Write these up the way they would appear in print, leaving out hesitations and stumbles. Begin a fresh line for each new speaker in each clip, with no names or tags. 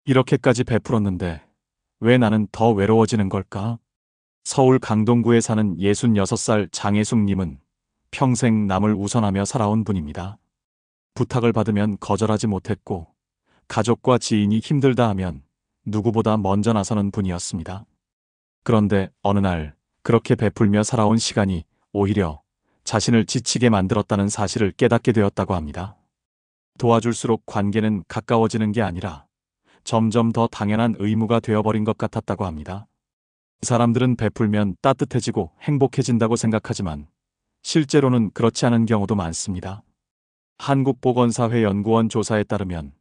이렇게까지 베풀었는데 왜 나는 더 외로워지는 걸까? 서울 강동구에 사는 66살 장혜숙님은 평생 남을 우선하며 살아온 분입니다. 부탁을 받으면 거절하지 못했고 가족과 지인이 힘들다 하면 누구보다 먼저 나서는 분이었습니다. 그런데 어느 날 그렇게 베풀며 살아온 시간이 오히려 자신을 지치게 만들었다는 사실을 깨닫게 되었다고 합니다. 도와줄수록 관계는 가까워지는 게 아니라 점점 더 당연한 의무가 되어버린 것 같았다고 합니다. 사람들은 베풀면 따뜻해지고 행복해진다고 생각하지만 실제로는 그렇지 않은 경우도 많습니다. 한국보건사회연구원 조사에 따르면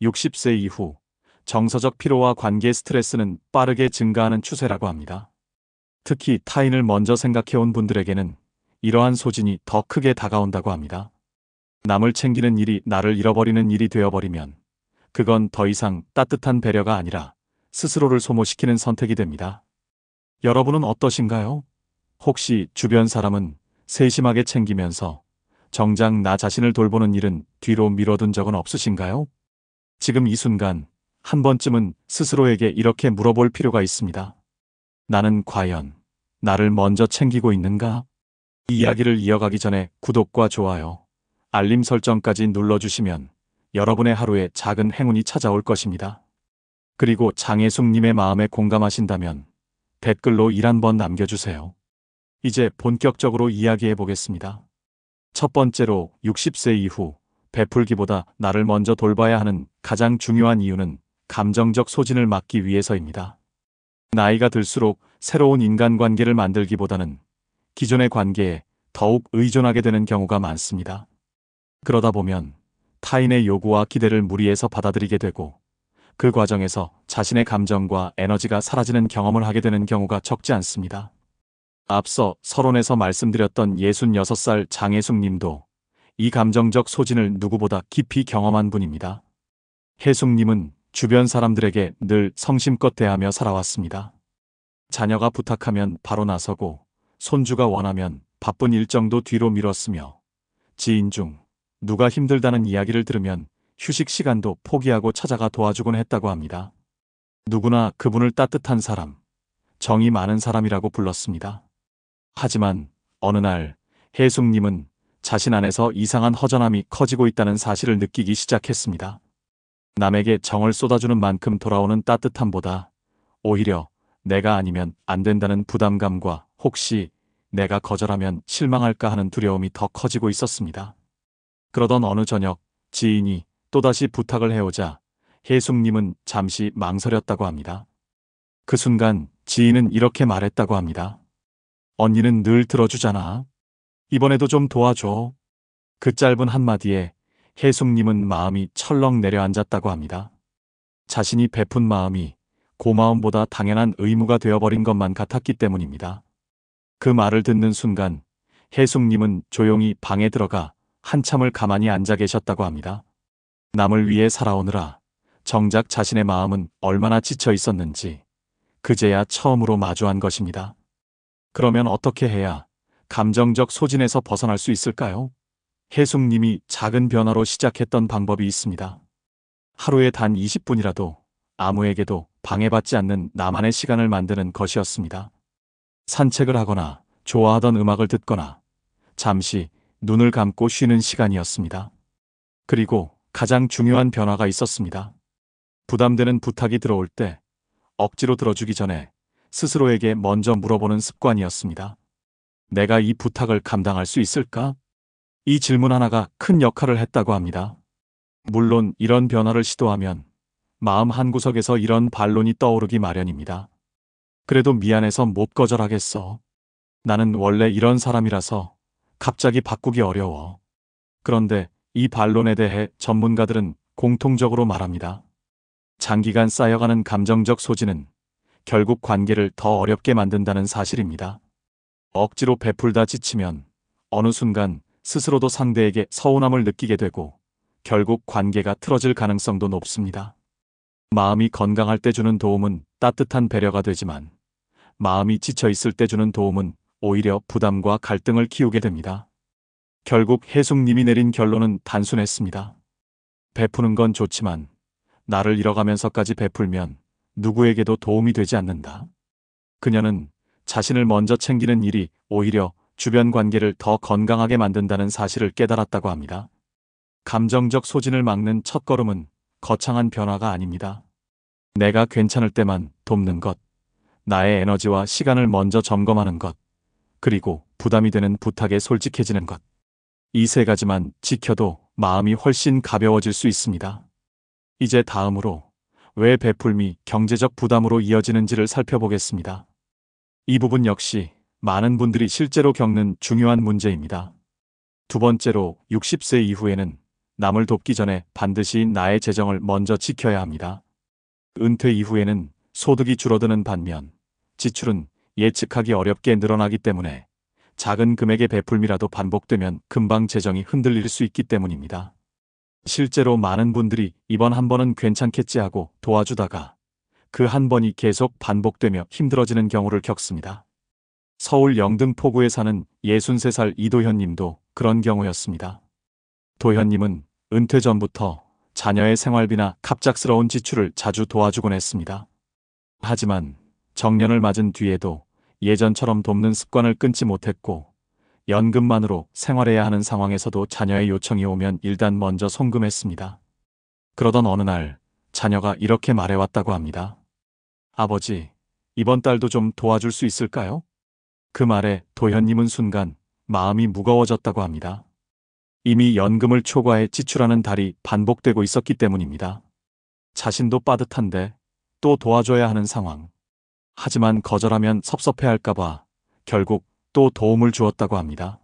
60세 이후 정서적 피로와 관계 스트레스는 빠르게 증가하는 추세라고 합니다. 특히 타인을 먼저 생각해온 분들에게는 이러한 소진이 더 크게 다가온다고 합니다. 남을 챙기는 일이 나를 잃어버리는 일이 되어버리면 그건 더 이상 따뜻한 배려가 아니라 스스로를 소모시키는 선택이 됩니다. 여러분은 어떠신가요? 혹시 주변 사람은 세심하게 챙기면서 정작 나 자신을 돌보는 일은 뒤로 미뤄둔 적은 없으신가요? 지금 이 순간 한 번쯤은 스스로에게 이렇게 물어볼 필요가 있습니다. 나는 과연 나를 먼저 챙기고 있는가? 이 이야기를 이어가기 전에 구독과 좋아요, 알림 설정까지 눌러주시면 여러분의 하루에 작은 행운이 찾아올 것입니다. 그리고 장혜숙님의 마음에 공감하신다면 댓글로 1 한번 남겨주세요. 이제 본격적으로 이야기해 보겠습니다. 첫 번째로 60세 이후 베풀기보다 나를 먼저 돌봐야 하는 가장 중요한 이유는 감정적 소진을 막기 위해서입니다. 나이가 들수록 새로운 인간관계를 만들기보다는 기존의 관계에 더욱 의존하게 되는 경우가 많습니다. 그러다 보면 타인의 요구와 기대를 무리해서 받아들이게 되고 그 과정에서 자신의 감정과 에너지가 사라지는 경험을 하게 되는 경우가 적지 않습니다. 앞서 서론에서 말씀드렸던 66살 장혜숙 님도 이 감정적 소진을 누구보다 깊이 경험한 분입니다. 혜숙 님은 주변 사람들에게 늘 성심껏 대하며 살아왔습니다. 자녀가 부탁하면 바로 나서고 손주가 원하면 바쁜 일정도 뒤로 미뤘으며 지인 중 누가 힘들다는 이야기를 들으면 휴식 시간도 포기하고 찾아가 도와주곤 했다고 합니다. 누구나 그분을 따뜻한 사람, 정이 많은 사람이라고 불렀습니다. 하지만 어느 날 혜숙님은 자신 안에서 이상한 허전함이 커지고 있다는 사실을 느끼기 시작했습니다. 남에게 정을 쏟아주는 만큼 돌아오는 따뜻함보다 오히려 내가 아니면 안 된다는 부담감과 혹시 내가 거절하면 실망할까 하는 두려움이 더 커지고 있었습니다. 그러던 어느 저녁 지인이 또다시 부탁을 해오자 혜숙님은 잠시 망설였다고 합니다. 그 순간 지인은 이렇게 말했다고 합니다. 언니는 늘 들어주잖아. 이번에도 좀 도와줘. 그 짧은 한마디에 혜숙님은 마음이 철렁 내려앉았다고 합니다. 자신이 베푼 마음이 고마움보다 당연한 의무가 되어버린 것만 같았기 때문입니다. 그 말을 듣는 순간 혜숙님은 조용히 방에 들어가 한참을 가만히 앉아 계셨다고 합니다. 남을 위해 살아오느라 정작 자신의 마음은 얼마나 지쳐 있었는지 그제야 처음으로 마주한 것입니다. 그러면 어떻게 해야 감정적 소진에서 벗어날 수 있을까요? 혜숙님이 작은 변화로 시작했던 방법이 있습니다. 하루에 단 20분이라도 아무에게도 방해받지 않는 나만의 시간을 만드는 것이었습니다. 산책을 하거나 좋아하던 음악을 듣거나 잠시 눈을 감고 쉬는 시간이었습니다. 그리고 가장 중요한 변화가 있었습니다. 부담되는 부탁이 들어올 때 억지로 들어주기 전에 스스로에게 먼저 물어보는 습관이었습니다. 내가 이 부탁을 감당할 수 있을까? 이 질문 하나가 큰 역할을 했다고 합니다. 물론 이런 변화를 시도하면 마음 한구석에서 이런 반론이 떠오르기 마련입니다. 그래도 미안해서 못 거절하겠어. 나는 원래 이런 사람이라서 갑자기 바꾸기 어려워. 그런데 이 반론에 대해 전문가들은 공통적으로 말합니다. 장기간 쌓여가는 감정적 소진은 결국 관계를 더 어렵게 만든다는 사실입니다. 억지로 베풀다 지치면 어느 순간 스스로도 상대에게 서운함을 느끼게 되고 결국 관계가 틀어질 가능성도 높습니다. 마음이 건강할 때 주는 도움은 따뜻한 배려가 되지만 마음이 지쳐 있을 때 주는 도움은 오히려 부담과 갈등을 키우게 됩니다. 결국 혜숙님이 내린 결론은 단순했습니다. 베푸는 건 좋지만 나를 잃어가면서까지 베풀면 누구에게도 도움이 되지 않는다. 그녀는 자신을 먼저 챙기는 일이 오히려 주변 관계를 더 건강하게 만든다는 사실을 깨달았다고 합니다. 감정적 소진을 막는 첫걸음은 거창한 변화가 아닙니다. 내가 괜찮을 때만 돕는 것, 나의 에너지와 시간을 먼저 점검하는 것, 그리고 부담이 되는 부탁에 솔직해지는 것. 이 세 가지만 지켜도 마음이 훨씬 가벼워질 수 있습니다. 이제 다음으로 왜 베풀미 경제적 부담으로 이어지는지를 살펴보겠습니다. 이 부분 역시 많은 분들이 실제로 겪는 중요한 문제입니다. 두 번째로 60세 이후에는 남을 돕기 전에 반드시 나의 재정을 먼저 지켜야 합니다. 은퇴 이후에는 소득이 줄어드는 반면 지출은 예측하기 어렵게 늘어나기 때문에 작은 금액의 베풀미라도 반복되면 금방 재정이 흔들릴 수 있기 때문입니다. 실제로 많은 분들이 이번 한 번은 괜찮겠지 하고 도와주다가 그 한 번이 계속 반복되며 힘들어지는 경우를 겪습니다. 서울 영등포구에 사는 63살 이도현 님도 그런 경우였습니다. 도현 님은 은퇴 전부터 자녀의 생활비나 갑작스러운 지출을 자주 도와주곤 했습니다. 하지만 정년을 맞은 뒤에도 예전처럼 돕는 습관을 끊지 못했고 연금만으로 생활해야 하는 상황에서도 자녀의 요청이 오면 일단 먼저 송금했습니다. 그러던 어느 날 자녀가 이렇게 말해왔다고 합니다. 아버지, 이번 달도 좀 도와줄 수 있을까요? 그 말에 도현님은 순간 마음이 무거워졌다고 합니다. 이미 연금을 초과해 지출하는 달이 반복되고 있었기 때문입니다. 자신도 빠듯한데 또 도와줘야 하는 상황. 하지만 거절하면 섭섭해할까봐 결국 또 도움을 주었다고 합니다.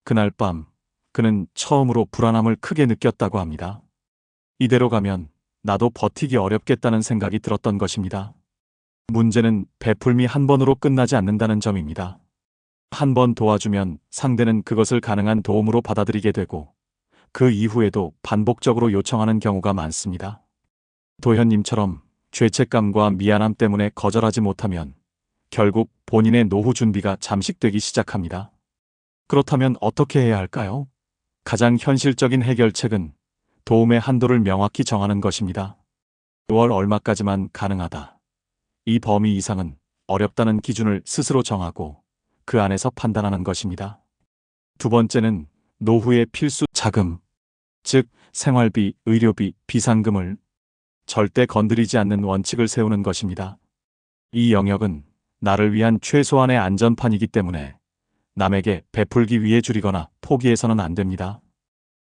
그날 밤 그는 처음으로 불안함을 크게 느꼈다고 합니다. 이대로 가면 나도 버티기 어렵겠다는 생각이 들었던 것입니다. 문제는 베풀미 한 번으로 끝나지 않는다는 점입니다. 한 번 도와주면 상대는 그것을 가능한 도움으로 받아들이게 되고 그 이후에도 반복적으로 요청하는 경우가 많습니다. 도현님처럼 죄책감과 미안함 때문에 거절하지 못하면 결국 본인의 노후 준비가 잠식되기 시작합니다. 그렇다면 어떻게 해야 할까요? 가장 현실적인 해결책은 도움의 한도를 명확히 정하는 것입니다. 월 얼마까지만 가능하다. 이 범위 이상은 어렵다는 기준을 스스로 정하고 그 안에서 판단하는 것입니다. 두 번째는 노후의 필수 자금, 즉 생활비, 의료비, 비상금을 절대 건드리지 않는 원칙을 세우는 것입니다. 이 영역은 나를 위한 최소한의 안전판이기 때문에 남에게 베풀기 위해 줄이거나 포기해서는 안 됩니다.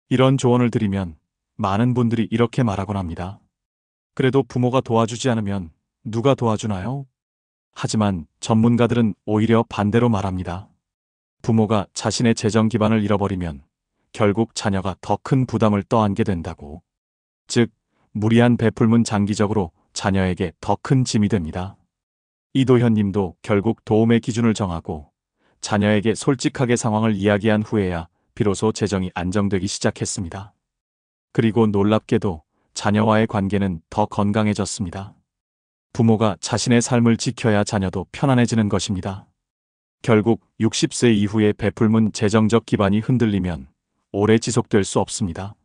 이런 조언을 드리면 많은 분들이 이렇게 말하곤 합니다. 그래도 부모가 도와주지 않으면 누가 도와주나요? 하지만 전문가들은 오히려 반대로 말합니다. 부모가 자신의 재정 기반을 잃어버리면 결국 자녀가 더 큰 부담을 떠안게 된다고. 즉, 무리한 베풀문 장기적으로 자녀에게 더 큰 짐이 됩니다. 이도현 님도 결국 도움의 기준을 정하고 자녀에게 솔직하게 상황을 이야기한 후에야 비로소 재정이 안정되기 시작했습니다. 그리고 놀랍게도 자녀와의 관계는 더 건강해졌습니다. 부모가 자신의 삶을 지켜야 자녀도 편안해지는 것입니다. 결국 60세 이후에 베풀문 재정적 기반이 흔들리면 오래 지속될 수 없습니다.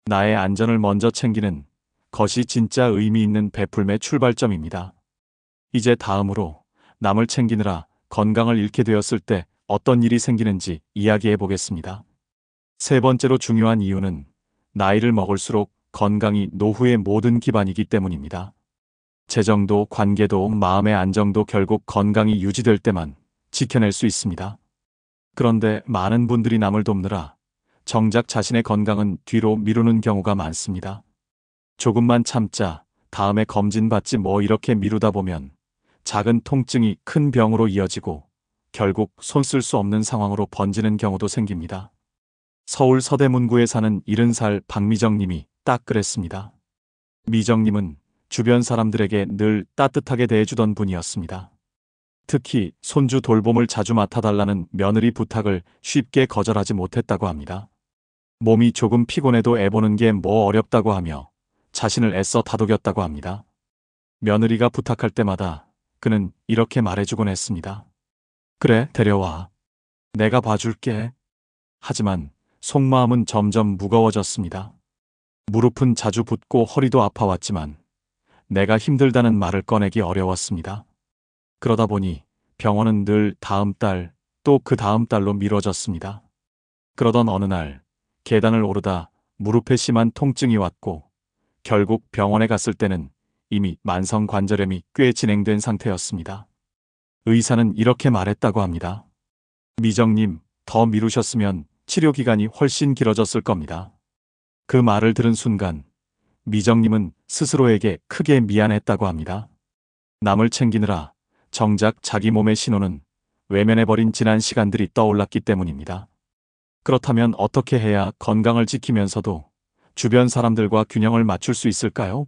나의 안전을 먼저 챙기는 것이 진짜 의미 있는 베풀m의 출발점입니다. 이제 다음으로 남을 챙기느라 건강을 잃게 되었을 때 어떤 일이 생기는지 이야기해 보겠습니다. 세 번째로 중요한 이유는 나이를 먹을수록 건강이 노후의 모든 기반이기 때문입니다. 재정도 관계도 마음의 안정도 결국 건강이 유지될 때만 지켜낼 수 있습니다. 그런데 많은 분들이 남을 돕느라 정작 자신의 건강은 뒤로 미루는 경우가 많습니다. 조금만 참자, 다음에 검진받지 뭐 이렇게 미루다 보면 작은 통증이 큰 병으로 이어지고 결국 손 쓸 수 없는 상황으로 번지는 경우도 생깁니다. 서울 서대문구에 사는 70살 박미정 님이 딱 그랬습니다. 미정 님은 주변 사람들에게 늘 따뜻하게 대해주던 분이었습니다. 특히 손주 돌봄을 자주 맡아달라는 며느리 부탁을 쉽게 거절하지 못했다고 합니다. 몸이 조금 피곤해도 애보는 게 뭐 어렵다고 하며 자신을 애써 다독였다고 합니다. 며느리가 부탁할 때마다 그는 이렇게 말해주곤 했습니다. 그래, 데려와. 내가 봐줄게. 하지만 속마음은 점점 무거워졌습니다. 무릎은 자주 붓고 허리도 아파왔지만 내가 힘들다는 말을 꺼내기 어려웠습니다. 그러다 보니 병원은 늘 다음 달, 또 그 다음 달로 미뤄졌습니다. 그러던 어느 날 계단을 오르다 무릎에 심한 통증이 왔고 결국 병원에 갔을 때는 이미 만성 관절염이 꽤 진행된 상태였습니다. 의사는 이렇게 말했다고 합니다. 미정님, 더 미루셨으면 치료 기간이 훨씬 길어졌을 겁니다. 그 말을 들은 순간 미정님은 스스로에게 크게 미안했다고 합니다. 남을 챙기느라 정작 자기 몸의 신호는 외면해버린 지난 시간들이 떠올랐기 때문입니다. 그렇다면 어떻게 해야 건강을 지키면서도 주변 사람들과 균형을 맞출 수 있을까요?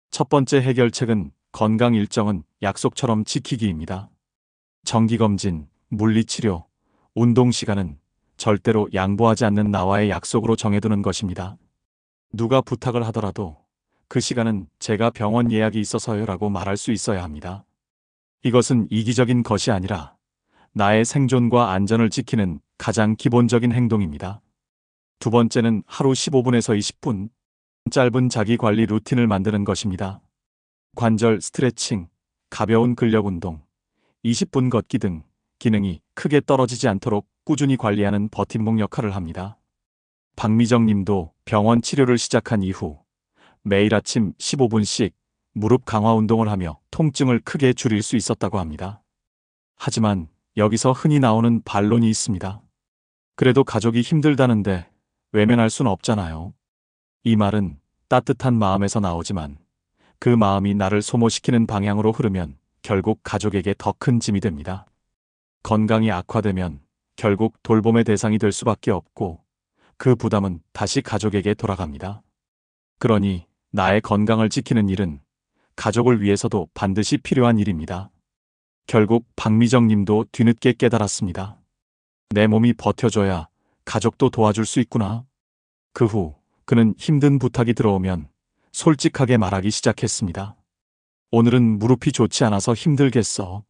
첫 번째 해결책은 건강 일정은 약속처럼 지키기입니다. 정기검진, 물리치료, 운동 시간은 절대로 양보하지 않는 나와의 약속으로 정해두는 것입니다. 누가 부탁을 하더라도 그 시간은 제가 병원 예약이 있어서요 라고 말할 수 있어야 합니다. 이것은 이기적인 것이 아니라 나의 생존과 안전을 지키는 가장 기본적인 행동입니다. 두 번째는 하루 15분에서 20분 짧은 자기 관리 루틴을 만드는 것입니다. 관절 스트레칭, 가벼운 근력 운동, 20분 걷기 등 기능이 크게 떨어지지 않도록 꾸준히 관리하는 버팀목 역할을 합니다. 박미정 님도 병원 치료를 시작한 이후 매일 아침 15분씩 무릎 강화 운동을 하며 통증을 크게 줄일 수 있었다고 합니다. 하지만 여기서 흔히 나오는 반론이 있습니다. 그래도 가족이 힘들다는데 외면할 순 없잖아요. 이 말은 따뜻한 마음에서 나오지만 그 마음이 나를 소모시키는 방향으로 흐르면 결국 가족에게 더 큰 짐이 됩니다. 건강이 악화되면 결국 돌봄의 대상이 될 수밖에 없고 그 부담은 다시 가족에게 돌아갑니다. 그러니 나의 건강을 지키는 일은 가족을 위해서도 반드시 필요한 일입니다. 결국 박미정 님도 뒤늦게 깨달았습니다. 내 몸이 버텨줘야 가족도 도와줄 수 있구나. 그 후 그는 힘든 부탁이 들어오면 솔직하게 말하기 시작했습니다. 오늘은 무릎이 좋지 않아서 힘들겠어.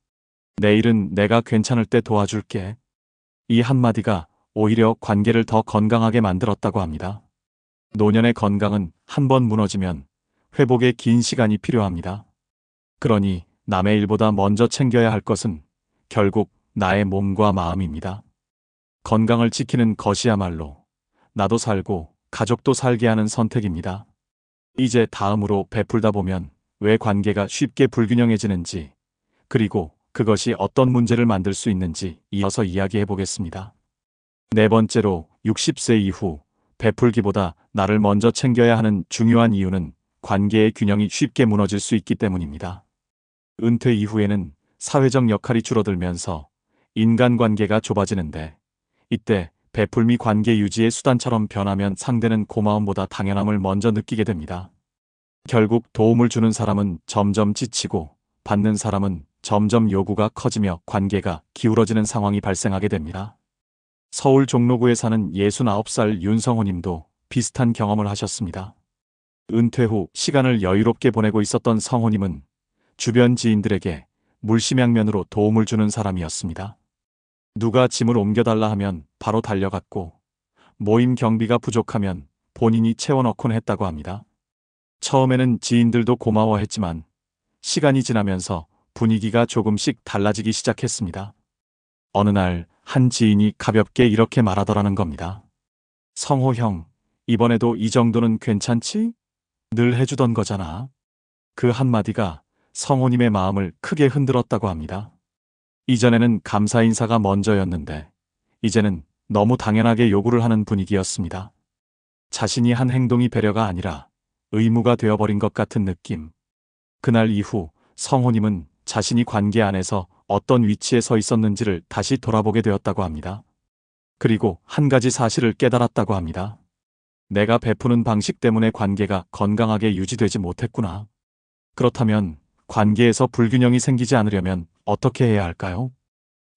내일은 내가 괜찮을 때 도와줄게. 이 한마디가 오히려 관계를 더 건강하게 만들었다고 합니다. 노년의 건강은 한 번 무너지면 회복에 긴 시간이 필요합니다. 그러니 남의 일보다 먼저 챙겨야 할 것은 결국 나의 몸과 마음입니다. 건강을 지키는 것이야말로 나도 살고 가족도 살게 하는 선택입니다. 이제 다음으로 베풀다 보면 왜 관계가 쉽게 불균형해지는지, 그리고 그것이 어떤 문제를 만들 수 있는지 이어서 이야기해 보겠습니다. 네 번째로 60세 이후 베풀기보다 나를 먼저 챙겨야 하는 중요한 이유는 관계의 균형이 쉽게 무너질 수 있기 때문입니다. 은퇴 이후에는 사회적 역할이 줄어들면서 인간관계가 좁아지는데 이때 베풀미 관계 유지의 수단처럼 변하면 상대는 고마움보다 당연함을 먼저 느끼게 됩니다. 결국 도움을 주는 사람은 점점 지치고 받는 사람은 점점 요구가 커지며 관계가 기울어지는 상황이 발생하게 됩니다. 서울 종로구에 사는 69살 윤성호 님도 비슷한 경험을 하셨습니다. 은퇴 후 시간을 여유롭게 보내고 있었던 성호 님은 주변 지인들에게 물심양면으로 도움을 주는 사람이었습니다. 누가 짐을 옮겨달라 하면 바로 달려갔고 모임 경비가 부족하면 본인이 채워넣곤 했다고 합니다. 처음에는 지인들도 고마워했지만 시간이 지나면서 분위기가 조금씩 달라지기 시작했습니다. 어느 날 한 지인이 가볍게 이렇게 말하더라는 겁니다. 성호 형, 이번에도 이 정도는 괜찮지? 늘 해주던 거잖아. 그 한마디가 성호님의 마음을 크게 흔들었다고 합니다. 이전에는 감사 인사가 먼저였는데 이제는 너무 당연하게 요구를 하는 분위기였습니다. 자신이 한 행동이 배려가 아니라 의무가 되어버린 것 같은 느낌. 그날 이후 성호님은 자신이 관계 안에서 어떤 위치에 서 있었는지를 다시 돌아보게 되었다고 합니다. 그리고 한 가지 사실을 깨달았다고 합니다. 내가 베푸는 방식 때문에 관계가 건강하게 유지되지 못했구나. 그렇다면 관계에서 불균형이 생기지 않으려면 어떻게 해야 할까요?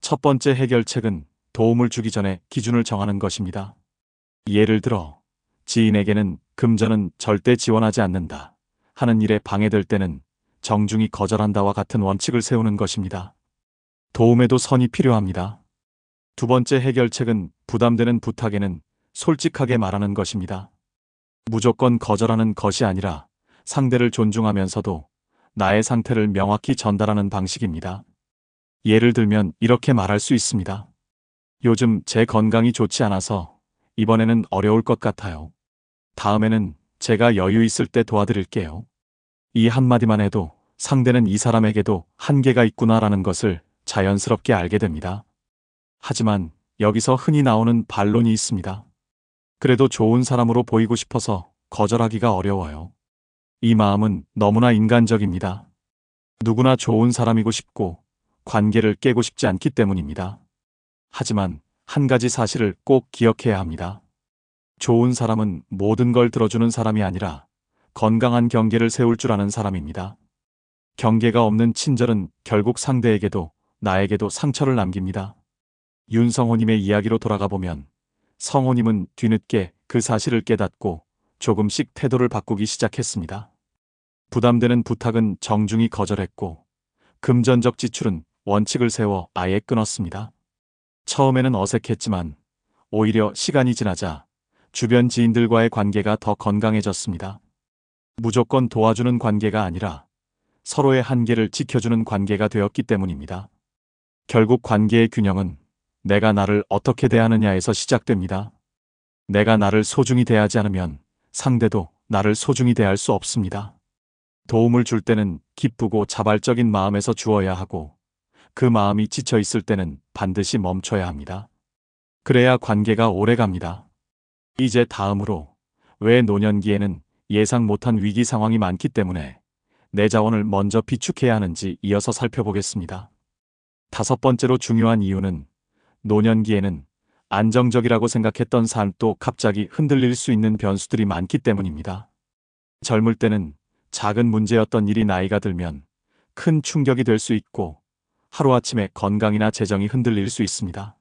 첫 번째 해결책은 도움을 주기 전에 기준을 정하는 것입니다. 예를 들어 지인에게는 금전은 절대 지원하지 않는다 하는 일에 방해될 때는 정중히 거절한다와 같은 원칙을 세우는 것입니다. 도움에도 선이 필요합니다. 두 번째 해결책은 부담되는 부탁에는 솔직하게 말하는 것입니다. 무조건 거절하는 것이 아니라 상대를 존중하면서도 나의 상태를 명확히 전달하는 방식입니다. 예를 들면 이렇게 말할 수 있습니다. 요즘 제 건강이 좋지 않아서 이번에는 어려울 것 같아요. 다음에는 제가 여유 있을 때 도와드릴게요. 이 한마디만 해도 상대는 이 사람에게도 한계가 있구나라는 것을 자연스럽게 알게 됩니다. 하지만 여기서 흔히 나오는 반론이 있습니다. 그래도 좋은 사람으로 보이고 싶어서 거절하기가 어려워요. 이 마음은 너무나 인간적입니다. 누구나 좋은 사람이고 싶고 관계를 깨고 싶지 않기 때문입니다. 하지만 한 가지 사실을 꼭 기억해야 합니다. 좋은 사람은 모든 걸 들어주는 사람이 아니라 건강한 경계를 세울 줄 아는 사람입니다. 경계가 없는 친절은 결국 상대에게도 나에게도 상처를 남깁니다. 윤성호님의 이야기로 돌아가 보면 성호님은 뒤늦게 그 사실을 깨닫고 조금씩 태도를 바꾸기 시작했습니다. 부담되는 부탁은 정중히 거절했고 금전적 지출은 원칙을 세워 아예 끊었습니다. 처음에는 어색했지만 오히려 시간이 지나자 주변 지인들과의 관계가 더 건강해졌습니다. 무조건 도와주는 관계가 아니라 서로의 한계를 지켜주는 관계가 되었기 때문입니다. 결국 관계의 균형은 내가 나를 어떻게 대하느냐에서 시작됩니다. 내가 나를 소중히 대하지 않으면 상대도 나를 소중히 대할 수 없습니다. 도움을 줄 때는 기쁘고 자발적인 마음에서 주어야 하고 그 마음이 지쳐 있을 때는 반드시 멈춰야 합니다. 그래야 관계가 오래 갑니다. 이제 다음으로 왜 노년기에는 예상 못한 위기 상황이 많기 때문에 내 자원을 먼저 비축해야 하는지 이어서 살펴보겠습니다. 다섯 번째로 중요한 이유는 노년기에는 안정적이라고 생각했던 삶도 갑자기 흔들릴 수 있는 변수들이 많기 때문입니다. 젊을 때는 작은 문제였던 일이 나이가 들면 큰 충격이 될 수 있고 하루아침에 건강이나 재정이 흔들릴 수 있습니다.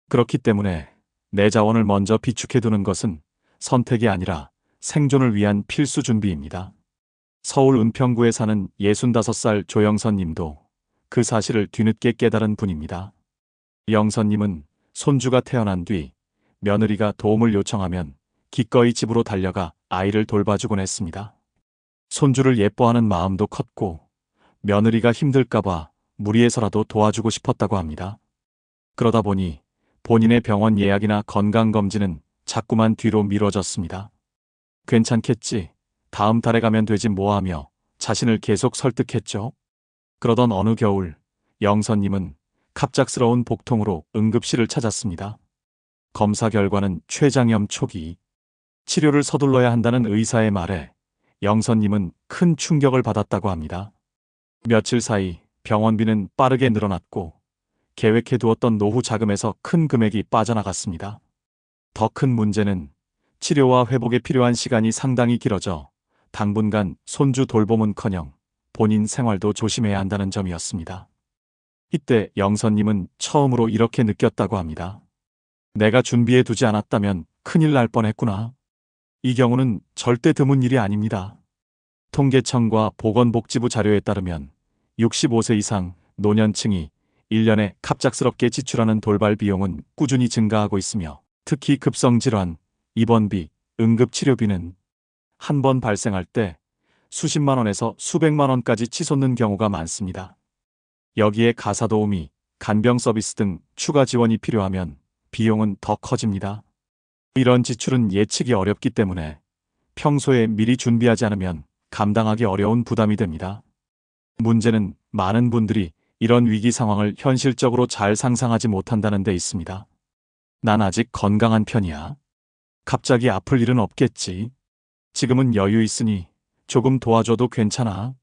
그렇기 때문에 내 자원을 먼저 비축해두는 것은 선택이 아니라 생존을 위한 필수 준비입니다. 서울 은평구에 사는 65살 조영선 님도 그 사실을 뒤늦게 깨달은 분입니다. 영선 님은 손주가 태어난 뒤 며느리가 도움을 요청하면 기꺼이 집으로 달려가 아이를 돌봐주곤 했습니다. 손주를 예뻐하는 마음도 컸고 며느리가 힘들까봐 무리해서라도 도와주고 싶었다고 합니다. 그러다 보니 본인의 병원 예약이나 건강검진은 자꾸만 뒤로 미뤄졌습니다. 괜찮겠지, 다음 달에 가면 되지 뭐 하며 자신을 계속 설득했죠. 그러던 어느 겨울 영선님은 갑작스러운 복통으로 응급실을 찾았습니다. 검사 결과는 췌장염 초기. 치료를 서둘러야 한다는 의사의 말에 영선님은 큰 충격을 받았다고 합니다. 며칠 사이 병원비는 빠르게 늘어났고 계획해두었던 노후 자금에서 큰 금액이 빠져나갔습니다. 더 큰 문제는 치료와 회복에 필요한 시간이 상당히 길어져 당분간 손주 돌봄은커녕 본인 생활도 조심해야 한다는 점이었습니다. 이때 영선님은 처음으로 이렇게 느꼈다고 합니다. 내가 준비해두지 않았다면 큰일 날 뻔했구나. 이 경우는 절대 드문 일이 아닙니다. 통계청과 보건복지부 자료에 따르면 65세 이상 노년층이 1년에 갑작스럽게 지출하는 돌발 비용은 꾸준히 증가하고 있으며 특히 급성질환, 입원비, 응급치료비는 한 번 발생할 때 수십만 원에서 수백만 원까지 치솟는 경우가 많습니다. 여기에 가사도우미, 간병 서비스 등 추가 지원이 필요하면 비용은 더 커집니다. 이런 지출은 예측이 어렵기 때문에 평소에 미리 준비하지 않으면 감당하기 어려운 부담이 됩니다. 문제는 많은 분들이 이런 위기 상황을 현실적으로 잘 상상하지 못한다는 데 있습니다. 난 아직 건강한 편이야. 갑자기 아플 일은 없겠지. 지금은 여유 있으니 조금 도와줘도 괜찮아.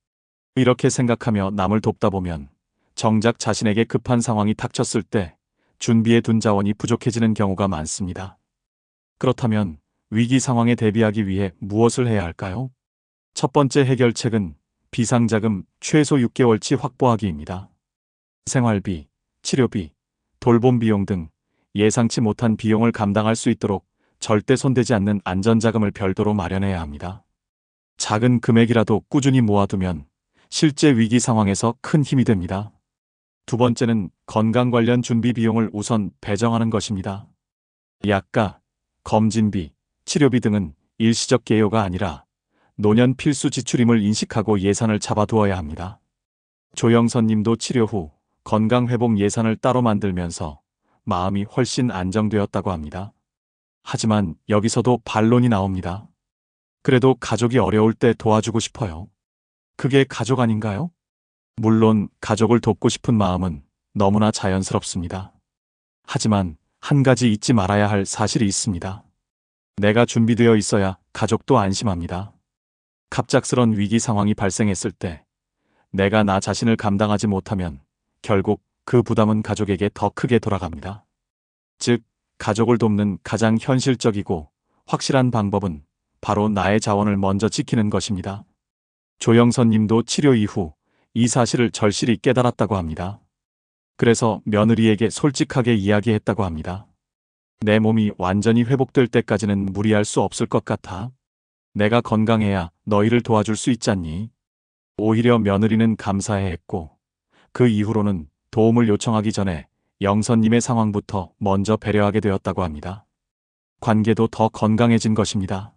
이렇게 생각하며 남을 돕다 보면 정작 자신에게 급한 상황이 닥쳤을 때 준비해 둔 자원이 부족해지는 경우가 많습니다. 그렇다면 위기 상황에 대비하기 위해 무엇을 해야 할까요? 첫 번째 해결책은 비상자금 최소 6개월치 확보하기입니다. 생활비, 치료비, 돌봄 비용 등 예상치 못한 비용을 감당할 수 있도록 절대 손대지 않는 안전자금을 별도로 마련해야 합니다. 작은 금액이라도 꾸준히 모아두면 실제 위기 상황에서 큰 힘이 됩니다. 두 번째는 건강 관련 준비 비용을 우선 배정하는 것입니다. 약가, 검진비, 치료비 등은 일시적 개요가 아니라 노년 필수 지출임을 인식하고 예산을 잡아두어야 합니다. 조영선 님도 치료 후 건강회복 예산을 따로 만들면서 마음이 훨씬 안정되었다고 합니다. 하지만 여기서도 반론이 나옵니다. 그래도 가족이 어려울 때 도와주고 싶어요. 그게 가족 아닌가요? 물론 가족을 돕고 싶은 마음은 너무나 자연스럽습니다. 하지만 한 가지 잊지 말아야 할 사실이 있습니다. 내가 준비되어 있어야 가족도 안심합니다. 갑작스런 위기 상황이 발생했을 때 내가 나 자신을 감당하지 못하면 결국 그 부담은 가족에게 더 크게 돌아갑니다. 즉, 가족을 돕는 가장 현실적이고 확실한 방법은 바로 나의 자원을 먼저 지키는 것입니다. 조영선 님도 치료 이후 이 사실을 절실히 깨달았다고 합니다. 그래서 며느리에게 솔직하게 이야기했다고 합니다. 내 몸이 완전히 회복될 때까지는 무리할 수 없을 것 같아. 내가 건강해야 너희를 도와줄 수 있잖니. 오히려 며느리는 감사해했고 그 이후로는 도움을 요청하기 전에 영선님의 상황부터 먼저 배려하게 되었다고 합니다. 관계도 더 건강해진 것입니다.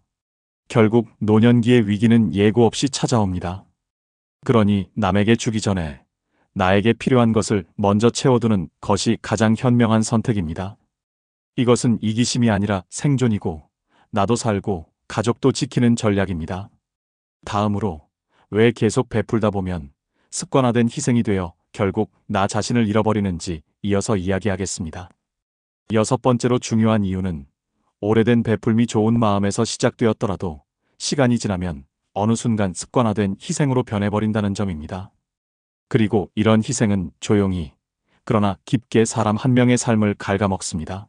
결국 노년기의 위기는 예고 없이 찾아옵니다. 그러니 남에게 주기 전에 나에게 필요한 것을 먼저 채워두는 것이 가장 현명한 선택입니다. 이것은 이기심이 아니라 생존이고 나도 살고 가족도 지키는 전략입니다. 다음으로 왜 계속 베풀다 보면 습관화된 희생이 되어 결국 나 자신을 잃어버리는지 이어서 이야기하겠습니다. 여섯 번째로 중요한 이유는 오래된 베풀미 좋은 마음에서 시작되었더라도 시간이 지나면 어느 순간 습관화된 희생으로 변해버린다는 점입니다. 그리고 이런 희생은 조용히 그러나 깊게 사람 한 명의 삶을 갉아먹습니다.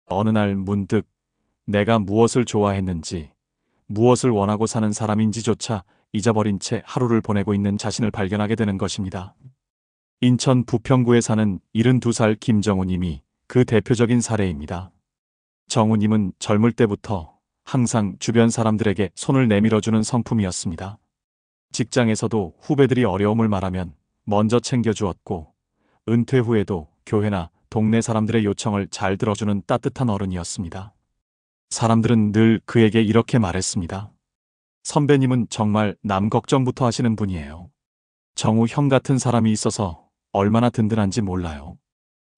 어느 날 문득 내가 무엇을 좋아했는지 무엇을 원하고 사는 사람인지조차 잊어버린 채 하루를 보내고 있는 자신을 발견하게 되는 것입니다. 인천 부평구에 사는 72살 김정우님이 그 대표적인 사례입니다. 정우님은 젊을 때부터 항상 주변 사람들에게 손을 내밀어주는 성품이었습니다. 직장에서도 후배들이 어려움을 말하면 먼저 챙겨주었고 은퇴 후에도 교회나 동네 사람들의 요청을 잘 들어주는 따뜻한 어른이었습니다. 사람들은 늘 그에게 이렇게 말했습니다. 선배님은 정말 남 걱정부터 하시는 분이에요. 정우 형 같은 사람이 있어서 얼마나 든든한지 몰라요.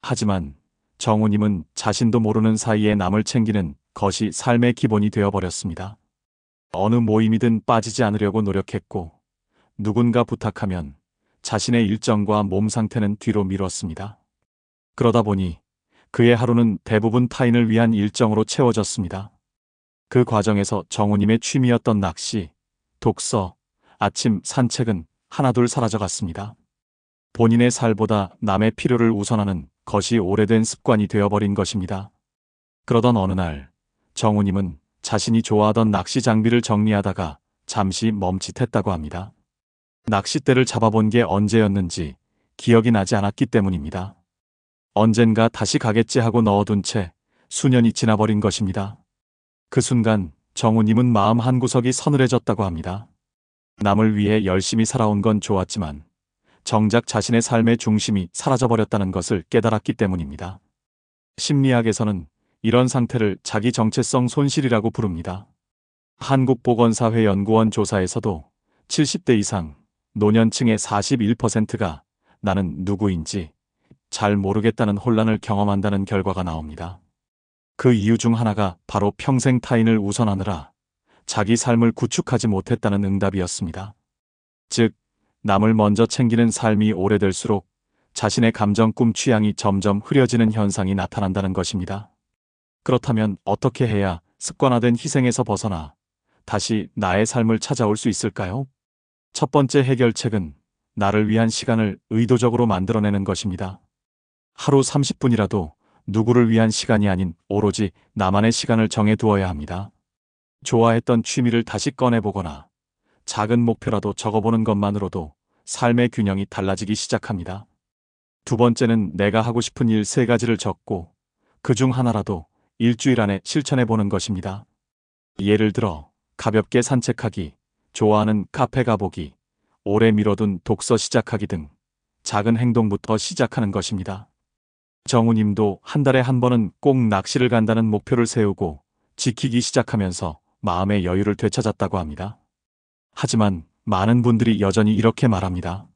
하지만 정우님은 자신도 모르는 사이에 남을 챙기는 것이 삶의 기본이 되어버렸습니다. 어느 모임이든 빠지지 않으려고 노력했고 누군가 부탁하면 자신의 일정과 몸 상태는 뒤로 미뤘습니다. 그러다 보니 그의 하루는 대부분 타인을 위한 일정으로 채워졌습니다. 그 과정에서 정우님의 취미였던 낚시, 독서, 아침 산책은 하나둘 사라져갔습니다. 본인의 살보다 남의 필요를 우선하는 것이 오래된 습관이 되어버린 것입니다. 그러던 어느 날 정우님은 자신이 좋아하던 낚시 장비를 정리하다가 잠시 멈칫했다고 합니다. 낚싯대를 잡아본 게 언제였는지 기억이 나지 않았기 때문입니다. 언젠가 다시 가겠지 하고 넣어둔 채 수년이 지나버린 것입니다. 그 순간 정우님은 마음 한구석이 서늘해졌다고 합니다. 남을 위해 열심히 살아온 건 좋았지만 정작 자신의 삶의 중심이 사라져버렸다는 것을 깨달았기 때문입니다. 심리학에서는 이런 상태를 자기 정체성 손실이라고 부릅니다. 한국보건사회연구원 조사에서도 70대 이상 노년층의 41%가 나는 누구인지 잘 모르겠다는 혼란을 경험한다는 결과가 나옵니다. 그 이유 중 하나가 바로 평생 타인을 우선하느라 자기 삶을 구축하지 못했다는 응답이었습니다. 즉, 남을 먼저 챙기는 삶이 오래될수록 자신의 감정 꿈 취향이 점점 흐려지는 현상이 나타난다는 것입니다. 그렇다면 어떻게 해야 습관화된 희생에서 벗어나 다시 나의 삶을 찾아올 수 있을까요? 첫 번째 해결책은 나를 위한 시간을 의도적으로 만들어내는 것입니다. 하루 30분이라도 누구를 위한 시간이 아닌 오로지 나만의 시간을 정해두어야 합니다. 좋아했던 취미를 다시 꺼내보거나 작은 목표라도 적어보는 것만으로도 삶의 균형이 달라지기 시작합니다. 두 번째는 내가 하고 싶은 일 3가지를 적고 그중 하나라도 일주일 안에 실천해보는 것입니다. 예를 들어 가볍게 산책하기, 좋아하는 카페 가보기, 오래 미뤄둔 독서 시작하기 등 작은 행동부터 시작하는 것입니다. 정우님도 한 달에 한 번은 꼭 낚시를 간다는 목표를 세우고 지키기 시작하면서 마음의 여유를 되찾았다고 합니다. 하지만 많은 분들이 여전히 이렇게 말합니다.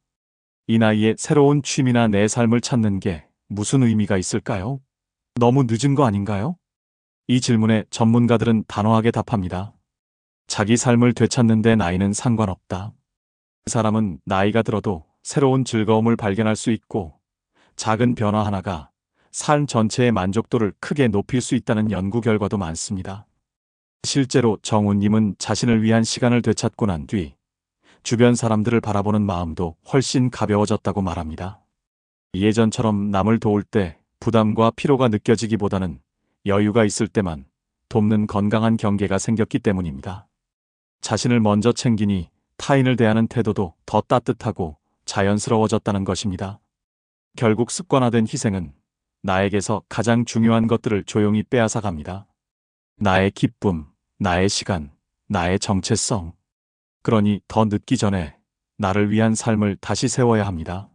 이 나이에 새로운 취미나 내 삶을 찾는 게 무슨 의미가 있을까요? 너무 늦은 거 아닌가요? 이 질문에 전문가들은 단호하게 답합니다. 자기 삶을 되찾는데 나이는 상관없다. 그 사람은 나이가 들어도 새로운 즐거움을 발견할 수 있고 작은 변화 하나가 삶 전체의 만족도를 크게 높일 수 있다는 연구 결과도 많습니다. 실제로 정우님은 자신을 위한 시간을 되찾고 난 뒤 주변 사람들을 바라보는 마음도 훨씬 가벼워졌다고 말합니다. 예전처럼 남을 도울 때 부담과 피로가 느껴지기보다는 여유가 있을 때만 돕는 건강한 경계가 생겼기 때문입니다. 자신을 먼저 챙기니 타인을 대하는 태도도 더 따뜻하고 자연스러워졌다는 것입니다. 결국 습관화된 희생은 나에게서 가장 중요한 것들을 조용히 빼앗아 갑니다. 나의 기쁨, 나의 시간, 나의 정체성. 그러니 더 늦기 전에 나를 위한 삶을 다시 세워야 합니다.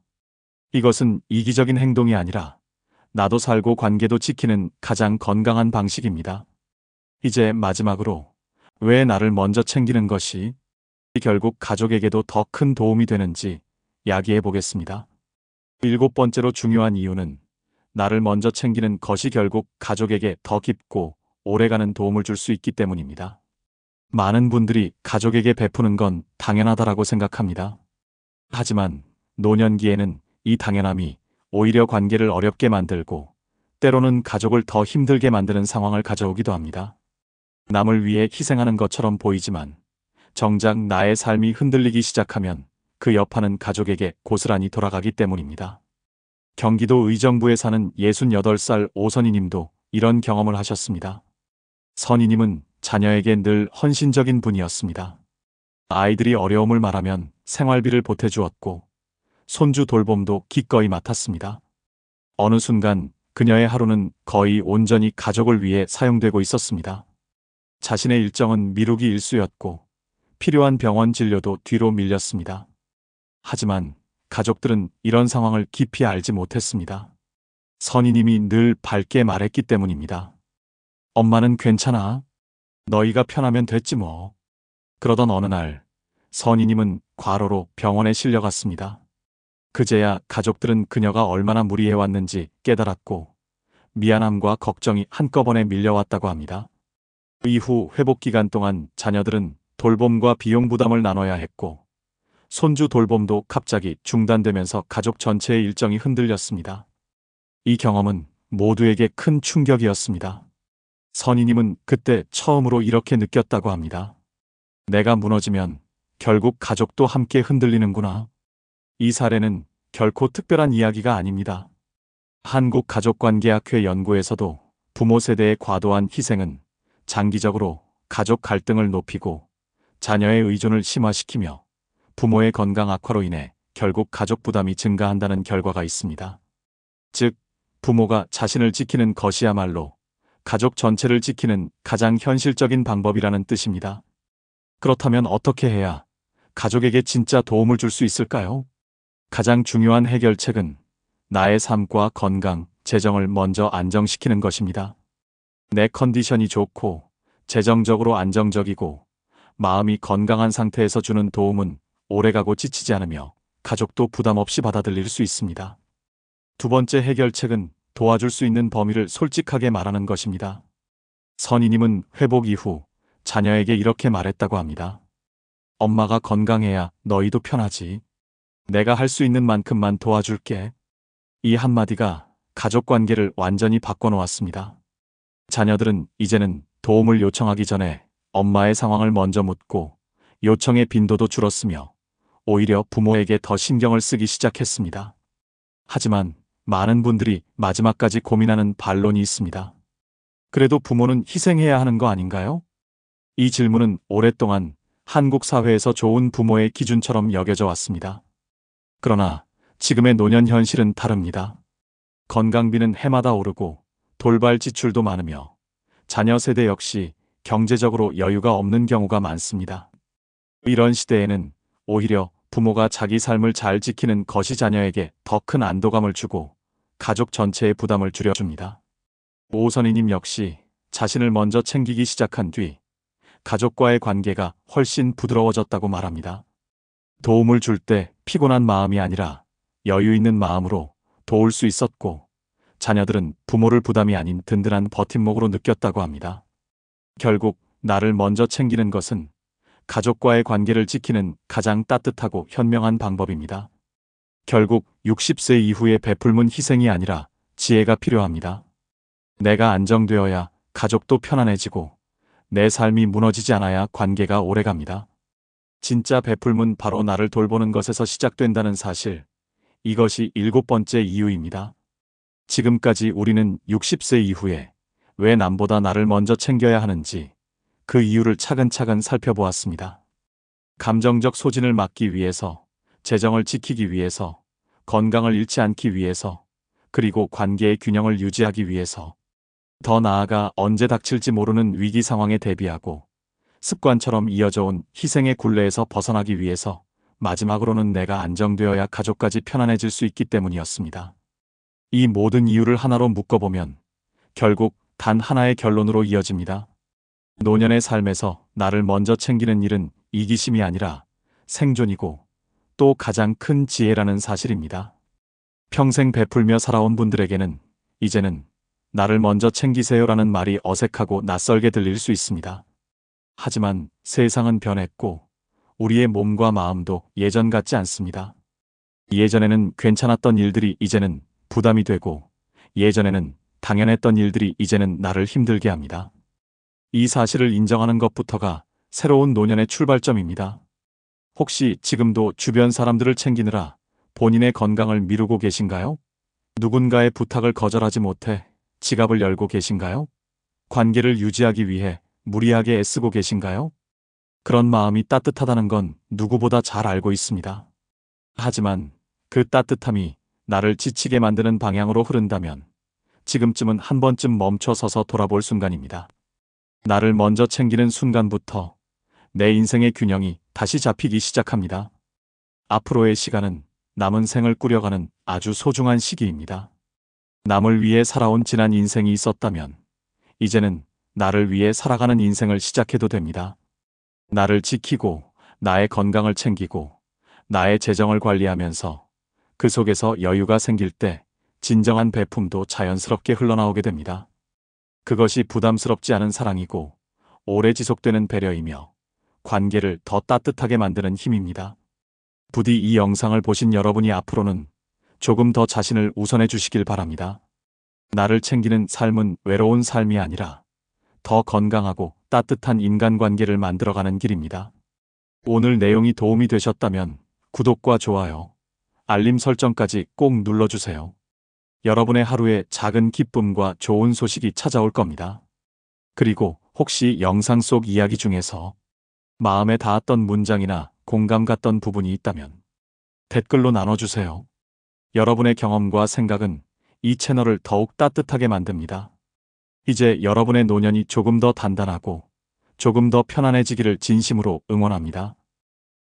이것은 이기적인 행동이 아니라 나도 살고 관계도 지키는 가장 건강한 방식입니다. 이제 마지막으로 왜 나를 먼저 챙기는 것이 결국 가족에게도 더 큰 도움이 되는지 이야기해 보겠습니다. 7번째로 중요한 이유는 나를 먼저 챙기는 것이 결국 가족에게 더 깊고 오래가는 도움을 줄 수 있기 때문입니다. 많은 분들이 가족에게 베푸는 건 당연하다라고 생각합니다. 하지만 노년기에는 이 당연함이 오히려 관계를 어렵게 만들고 때로는 가족을 더 힘들게 만드는 상황을 가져오기도 합니다. 남을 위해 희생하는 것처럼 보이지만 정작 나의 삶이 흔들리기 시작하면 그 여파는 가족에게 고스란히 돌아가기 때문입니다. 경기도 의정부에 사는 68살 오선희님도 이런 경험을 하셨습니다. 선희님은 자녀에게 늘 헌신적인 분이었습니다. 아이들이 어려움을 말하면 생활비를 보태주었고 손주 돌봄도 기꺼이 맡았습니다. 어느 순간 그녀의 하루는 거의 온전히 가족을 위해 사용되고 있었습니다. 자신의 일정은 미루기 일쑤였고 필요한 병원 진료도 뒤로 밀렸습니다. 하지만 가족들은 이런 상황을 깊이 알지 못했습니다. 선희님이 늘 밝게 말했기 때문입니다. 엄마는 괜찮아. 너희가 편하면 됐지 뭐. 그러던 어느 날 선희님은 과로로 병원에 실려갔습니다. 그제야 가족들은 그녀가 얼마나 무리해왔는지 깨달았고 미안함과 걱정이 한꺼번에 밀려왔다고 합니다. 이후 회복 기간 동안 자녀들은 돌봄과 비용 부담을 나눠야 했고 손주 돌봄도 갑자기 중단되면서 가족 전체의 일정이 흔들렸습니다. 이 경험은 모두에게 큰 충격이었습니다. 선희님은 그때 처음으로 이렇게 느꼈다고 합니다. 내가 무너지면 결국 가족도 함께 흔들리는구나. 이 사례는 결코 특별한 이야기가 아닙니다. 한국가족관계학회 연구에서도 부모 세대의 과도한 희생은 장기적으로 가족 갈등을 높이고 자녀의 의존을 심화시키며 부모의 건강 악화로 인해 결국 가족 부담이 증가한다는 결과가 있습니다. 즉, 부모가 자신을 지키는 것이야말로 가족 전체를 지키는 가장 현실적인 방법이라는 뜻입니다. 그렇다면 어떻게 해야 가족에게 진짜 도움을 줄 수 있을까요? 가장 중요한 해결책은 나의 삶과 건강, 재정을 먼저 안정시키는 것입니다. 내 컨디션이 좋고 재정적으로 안정적이고 마음이 건강한 상태에서 주는 도움은 오래가고 지치지 않으며 가족도 부담 없이 받아들일 수 있습니다. 두 번째 해결책은 도와줄 수 있는 범위를 솔직하게 말하는 것입니다. 선희님은 회복 이후 자녀에게 이렇게 말했다고 합니다. 엄마가 건강해야 너희도 편하지. 내가 할 수 있는 만큼만 도와줄게. 이 한마디가 가족 관계를 완전히 바꿔놓았습니다. 자녀들은 이제는 도움을 요청하기 전에 엄마의 상황을 먼저 묻고 요청의 빈도도 줄었으며 오히려 부모에게 더 신경을 쓰기 시작했습니다. 하지만 많은 분들이 마지막까지 고민하는 반론이 있습니다. 그래도 부모는 희생해야 하는 거 아닌가요? 이 질문은 오랫동안 한국 사회에서 좋은 부모의 기준처럼 여겨져 왔습니다. 그러나 지금의 노년 현실은 다릅니다. 건강비는 해마다 오르고 돌발 지출도 많으며 자녀 세대 역시 경제적으로 여유가 없는 경우가 많습니다. 이런 시대에는 오히려 부모가 자기 삶을 잘 지키는 것이 자녀에게 더 큰 안도감을 주고 가족 전체의 부담을 줄여줍니다. 오선희님 역시 자신을 먼저 챙기기 시작한 뒤 가족과의 관계가 훨씬 부드러워졌다고 말합니다. 도움을 줄 때 피곤한 마음이 아니라 여유 있는 마음으로 도울 수 있었고, 자녀들은 부모를 부담이 아닌 든든한 버팀목으로 느꼈다고 합니다. 결국 나를 먼저 챙기는 것은 가족과의 관계를 지키는 가장 따뜻하고 현명한 방법입니다. 결국 60세 이후의 베풀문 희생이 아니라 지혜가 필요합니다. 내가 안정되어야 가족도 편안해지고 내 삶이 무너지지 않아야 관계가 오래갑니다. 진짜 베풀문 바로 나를 돌보는 것에서 시작된다는 사실, 이것이 7번째 이유입니다. 지금까지 우리는 60세 이후에 왜 남보다 나를 먼저 챙겨야 하는지 그 이유를 차근차근 살펴보았습니다. 감정적 소진을 막기 위해서, 재정을 지키기 위해서, 건강을 잃지 않기 위해서, 그리고 관계의 균형을 유지하기 위해서, 더 나아가 언제 닥칠지 모르는 위기 상황에 대비하고 습관처럼 이어져 온 희생의 굴레에서 벗어나기 위해서, 마지막으로는 내가 안정되어야 가족까지 편안해질 수 있기 때문이었습니다. 이 모든 이유를 하나로 묶어보면 결국 단 하나의 결론으로 이어집니다. 노년의 삶에서 나를 먼저 챙기는 일은 이기심이 아니라 생존이고 또 가장 큰 지혜라는 사실입니다. 평생 베풀며 살아온 분들에게는 이제는 나를 먼저 챙기세요라는 말이 어색하고 낯설게 들릴 수 있습니다. 하지만 세상은 변했고 우리의 몸과 마음도 예전 같지 않습니다. 예전에는 괜찮았던 일들이 이제는 부담이 되고, 예전에는 당연했던 일들이 이제는 나를 힘들게 합니다. 이 사실을 인정하는 것부터가 새로운 노년의 출발점입니다. 혹시 지금도 주변 사람들을 챙기느라 본인의 건강을 미루고 계신가요? 누군가의 부탁을 거절하지 못해 지갑을 열고 계신가요? 관계를 유지하기 위해 무리하게 애쓰고 계신가요? 그런 마음이 따뜻하다는 건 누구보다 잘 알고 있습니다. 하지만 그 따뜻함이 나를 지치게 만드는 방향으로 흐른다면 지금쯤은 한 번쯤 멈춰 서서 돌아볼 순간입니다. 나를 먼저 챙기는 순간부터 내 인생의 균형이 다시 잡히기 시작합니다. 앞으로의 시간은 남은 생을 꾸려가는 아주 소중한 시기입니다. 남을 위해 살아온 지난 인생이 있었다면 이제는 나를 위해 살아가는 인생을 시작해도 됩니다. 나를 지키고 나의 건강을 챙기고 나의 재정을 관리하면서 그 속에서 여유가 생길 때 진정한 베품도 자연스럽게 흘러나오게 됩니다. 그것이 부담스럽지 않은 사랑이고 오래 지속되는 배려이며 관계를 더 따뜻하게 만드는 힘입니다. 부디 이 영상을 보신 여러분이 앞으로는 조금 더 자신을 우선해 주시길 바랍니다. 나를 챙기는 삶은 외로운 삶이 아니라 더 건강하고 따뜻한 인간관계를 만들어가는 길입니다. 오늘 내용이 도움이 되셨다면 구독과 좋아요, 알림 설정까지 꼭 눌러주세요. 여러분의 하루에 작은 기쁨과 좋은 소식이 찾아올 겁니다. 그리고 혹시 영상 속 이야기 중에서 마음에 닿았던 문장이나 공감 갔던 부분이 있다면 댓글로 나눠주세요. 여러분의 경험과 생각은 이 채널을 더욱 따뜻하게 만듭니다. 이제 여러분의 노년이 조금 더 단단하고 조금 더 편안해지기를 진심으로 응원합니다.